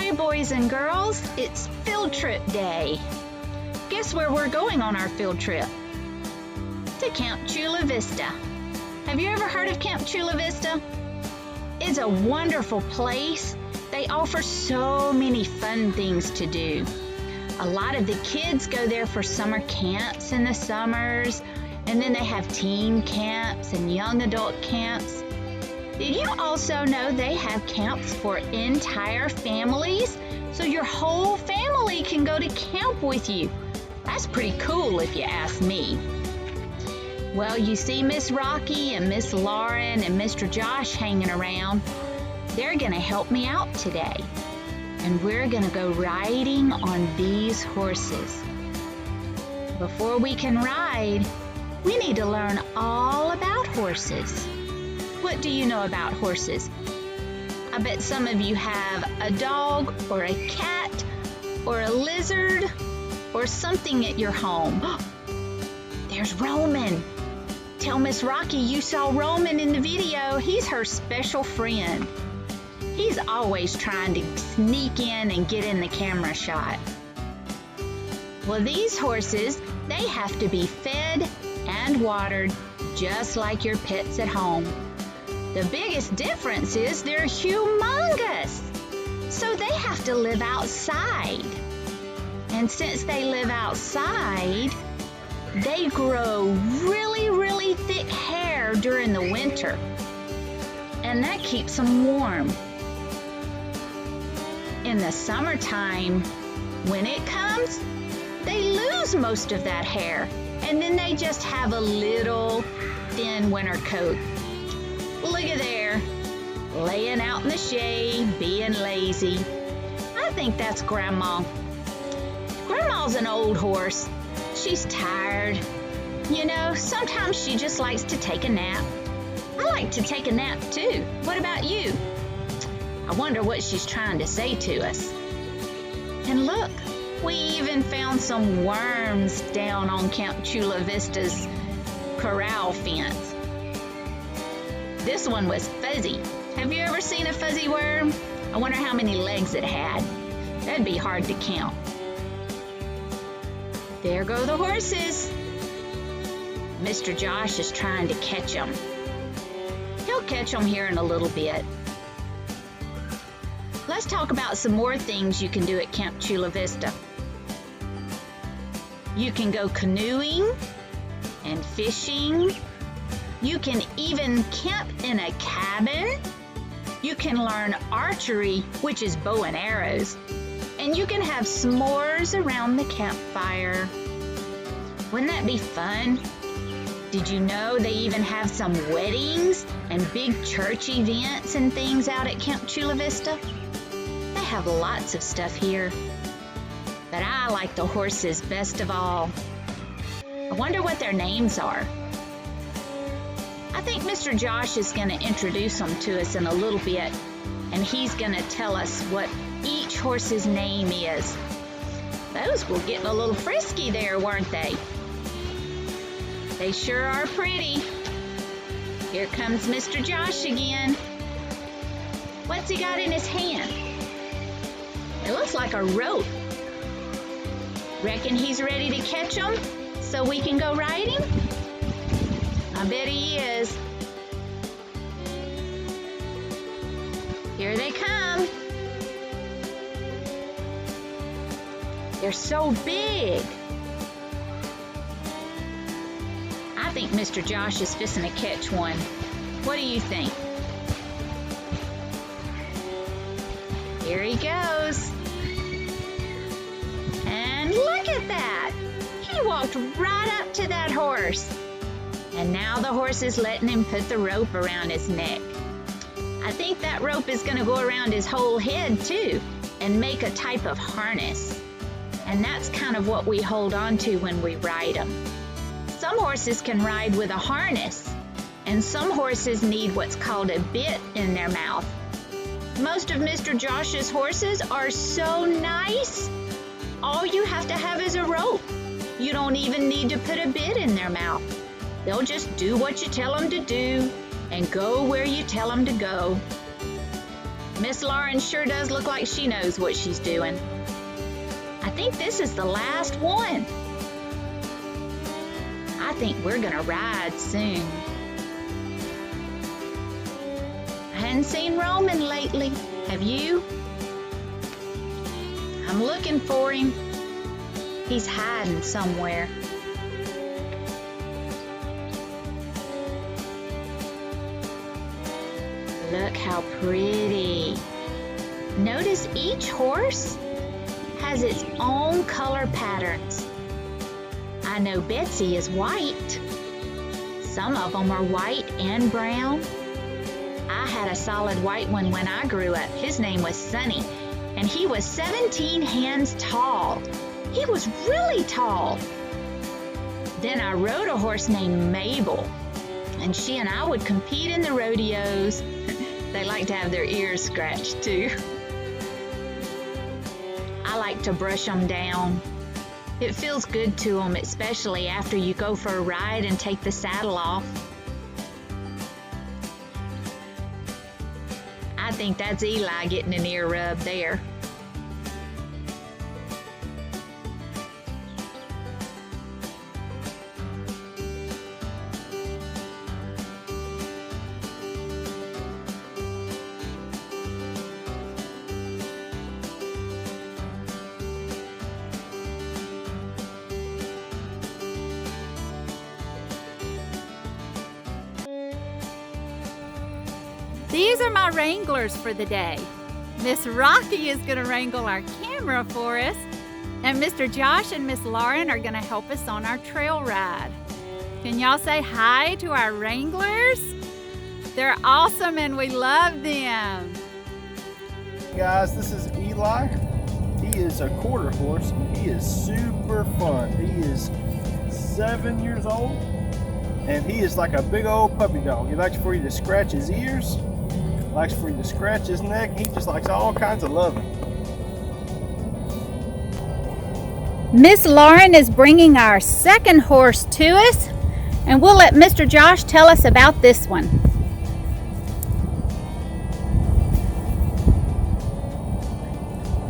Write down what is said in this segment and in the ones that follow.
Ahoy, boys and girls, it's field trip day. Guess where we're going on our field trip? To Camp Chula Vista. Have you ever heard of Camp Chula Vista? It's a wonderful place. They offer so many fun things to do. A lot of the kids go there for summer camps in the summers, and then they have teen camps and young adult camps. Did you also know they have camps for entire families? So your whole family can go to camp with you. That's pretty cool if you ask me. Well, you see Miss Rocki and Miss Lauren and Mr. Josh hanging around. They're gonna help me out today. And we're gonna go riding on these horses. Before we can ride, we need to learn all about horses. What do you know about horses? I bet some of you have a dog or a cat or a lizard or something at your home. There's Roman. Tell Miss Rocki you saw Roman in the video. He's her special friend. He's always trying to sneak in and get in the camera shot. Well, these horses, they have to be fed and watered just like your pets at home. The biggest difference is they're humongous, so they have to live outside. And since they live outside, they grow really thick hair during the winter, and that keeps them warm. In the summertime, when it comes, they lose most of that hair, and then they just have a little thin winter coat. Look at there, laying out in the shade, being lazy. I think that's Grandma. Grandma's an old horse. She's tired. You know, sometimes she just likes to take a nap. I like to take a nap too. What about you? I wonder what she's trying to say to us. And look, we even found some worms down on Camp Chula Vista's corral fence. This one was fuzzy. Have you ever seen a fuzzy worm? I wonder how many legs it had. That'd be hard to count. There go the horses. Mr. Josh is trying to catch them. He'll catch them here in a little bit. Let's talk about some more things you can do at Camp Chula Vista. You can go canoeing and fishing. You can even camp in a cabin. You can learn archery, which is bow and arrows. And you can have s'mores around the campfire. Wouldn't that be fun? Did you know they even have some weddings and big church events and things out at Camp Chula Vista? They have lots of stuff here. But I like the horses best of all. I wonder what their names are. I think Mr. Josh is going to introduce them to us in a little bit, and he's going to tell us what each horse's name is. Those were getting a little frisky there, weren't they? They sure are pretty. Here comes Mr. Josh again. What's he got in his hand? It looks like a rope. Reckon he's ready to catch them so we can go riding? I bet he is. Here they come. They're so big. I think Mr. Josh is fixing to catch one. What do you think? Here he goes. And look at that. He walked right up to that horse. And now the horse is letting him put the rope around his neck. I think that rope is going to go around his whole head too and make a type of harness. And that's kind of what we hold on to when we ride them. Some horses can ride with a harness, and some horses need what's called a bit in their mouth. Most of Mr. Josh's horses are so nice. All you have to have is a rope. You don't even need to put a bit in their mouth. They'll just do what you tell them to do and go where you tell them to go. Miss Lauren sure does look like she knows what she's doing. I think this is the last one. I think we're gonna ride soon. I hadn't seen Roman lately. Have you? I'm looking for him. He's hiding somewhere. Look how pretty. Notice each horse has its own color patterns. I know Betsy is white. Some of them are white and brown. I had a solid white one when I grew up. His name was Sunny, and he was 17 hands tall. He was really tall. Then I rode a horse named Mabel, and she and I would compete in the rodeos. They like to have their ears scratched too. I like to brush them down. It feels good to them, especially after you go for a ride and take the saddle off. I think that's Eli getting an ear rub there. These are my wranglers for the day. Miss Rocki is going to wrangle our camera for us, and Mr. Josh and Miss Lauren are going to help us on our trail ride. Can y'all say hi to our wranglers? They're awesome and we love them. Hey guys, this is Eli. He is a quarter horse. He is super fun. He is 7 years old, and he is like a big old puppy dog. He likes for you to scratch his ears, likes for you to scratch his neck. He just likes all kinds of loving. Miss Lauren is bringing our second horse to us, and we'll let Mr. Josh tell us about this one.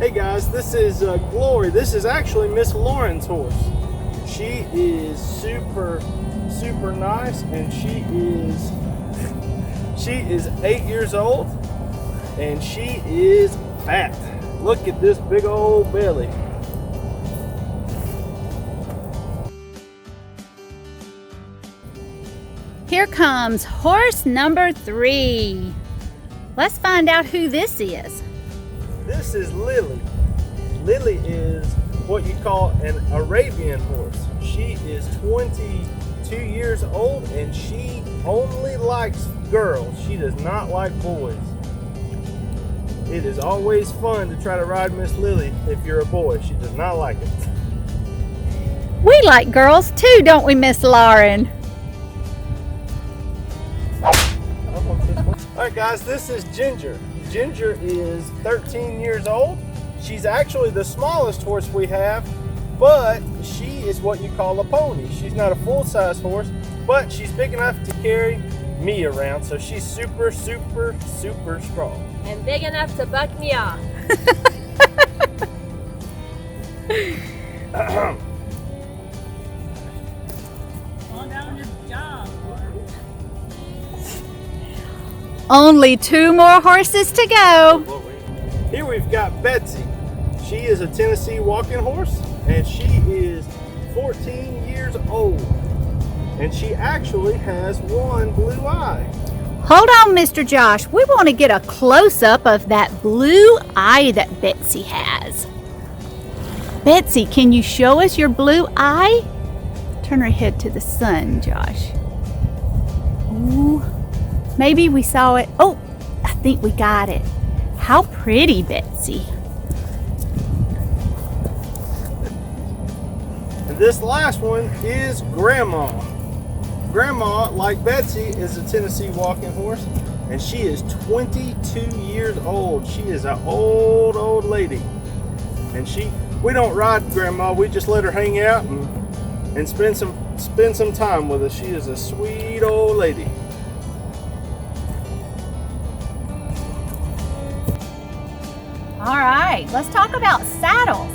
Hey guys, this is Glory. This is actually Miss Lauren's horse. She is super nice, and she is 8 years old, and she is fat. Look at this big old belly. Here comes horse number 3. Let's find out who this is. This is Lily. Lily is what you call an Arabian horse. She is 22 years old, and she only likes girls. She does not like boys. It is always fun to try to ride Miss Lily if you're a boy. She does not like it. We like girls too, don't we, Miss Lauren? Alright guys, this is Ginger. Ginger is 13 years old. She's actually the smallest horse we have, but she is what you call a pony. She's not a full-size horse, but she's big enough to carry me around, so she's super strong. And big enough to buck me off. On down your job. Only 2 more horses to go. Here we've got Betsy. She is a Tennessee walking horse, and she is 14 years old. And she actually has one blue eye. Hold on, Mr. Josh. We want to get a close-up of that blue eye that Betsy has. Betsy, can you show us your blue eye? Turn her head to the sun, Josh. Ooh, maybe we saw it. Oh, I think we got it. How pretty, Betsy. And this last one is Grandma. Grandma, like Betsy, is a Tennessee walking horse, and she is 22 years old. She is an old lady. And we don't ride Grandma, we just let her hang out and spend some time with us. She is a sweet old lady. All right, let's talk about saddles.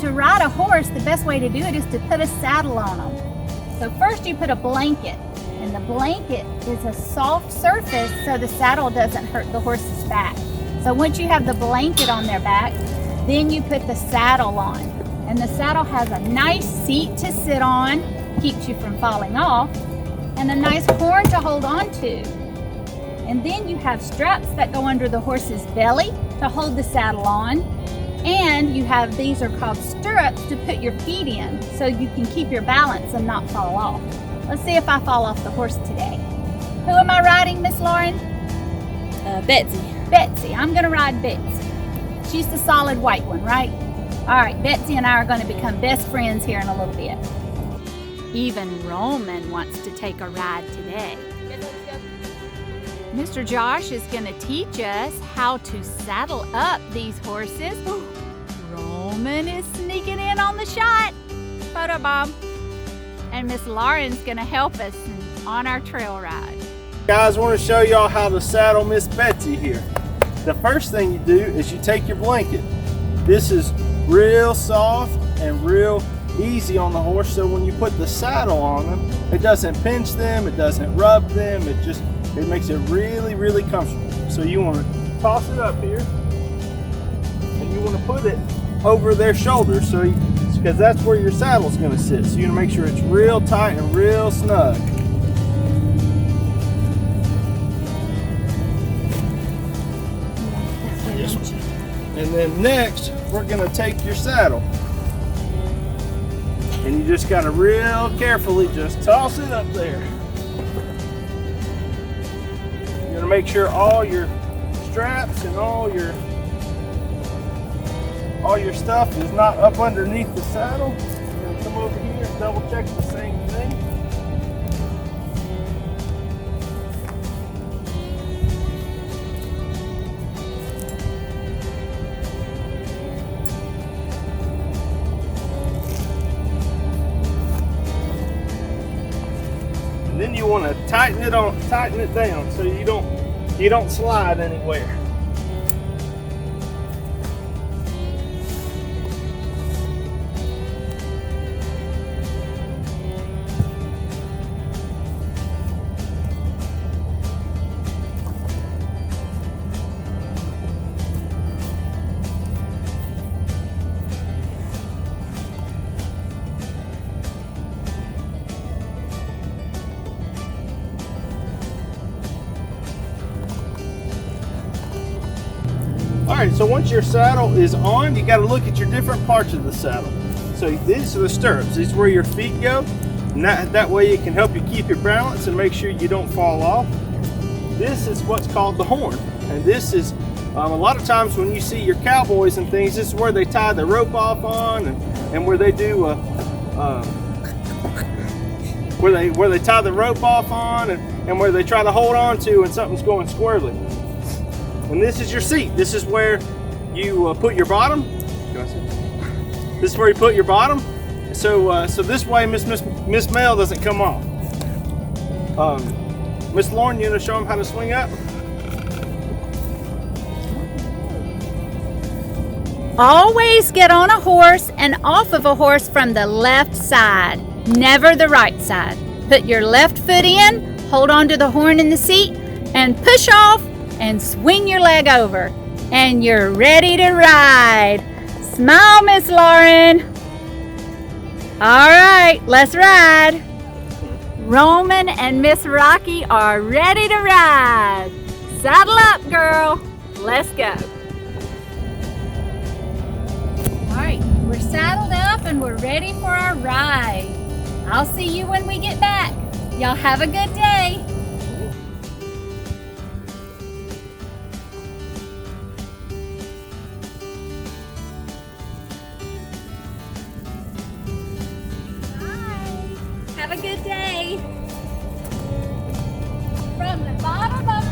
To ride a horse, the best way to do it is to put a saddle on them. So first you put a blanket, and the blanket is a soft surface so the saddle doesn't hurt the horse's back. So once you have the blanket on their back, then you put the saddle on. And the saddle has a nice seat to sit on, keeps you from falling off, and a nice horn to hold on to. And then you have straps that go under the horse's belly to hold the saddle on. And you have, these are called stirrups to put your feet in so you can keep your balance and not fall off. Let's see if I fall off the horse today. Who am I riding, Miss Lauren? Betsy. Betsy. I'm gonna ride Betsy. She's the solid white one, right? All right, Betsy and I are gonna become best friends here in a little bit. Even Roman wants to take a ride today. Mr. Josh is going to teach us how to saddle up these horses. Ooh, Roman is sneaking in on the shot. Photo bomb. And Miss Lauren's going to help us on our trail ride. Guys, I want to show y'all how to saddle Miss Betsy here. The first thing you do is you take your blanket. This is real soft and real easy on the horse, so when you put the saddle on them, it doesn't pinch them, it doesn't rub them, it makes it really, really comfortable. So you want to toss it up here, and you want to put it over their shoulders, because that's where your saddle's going to sit. So you want to make sure it's real tight and real snug. And then next, we're going to take your saddle, and you just got to real carefully just toss it up there. You're gonna make sure all your straps and all your stuff is not up underneath the saddle. You're gonna come over here and double check the same thing. And then you want to tighten it down so you don't slide anywhere. Alright, so once your saddle is on, you got to look at your different parts of the saddle. So these are the stirrups. These are where your feet go. And that way it can help you keep your balance and make sure you don't fall off. This is what's called the horn. And this is, a lot of times when you see your cowboys and things, this is where they tie the rope off on and where they do, where they tie the rope off on and where they try to hold on to when something's going squirrely. And this is your seat. This is where you put your bottom. This is where you put your bottom. So this way Miss Mel doesn't come off. Miss Lauren, you gonna show them how to swing up? Always get on a horse and off of a horse from the left side, never the right side. Put your left foot in, hold on to the horn in the seat, and push off and swing your leg over. And you're ready to ride. Smile, Miss Lauren. All right, let's ride. Roman and Miss Rocki are ready to ride. Saddle up, girl. Let's go. All right, we're saddled up and we're ready for our ride. I'll see you when we get back. Y'all have a good day. Have a good day. From the bottom of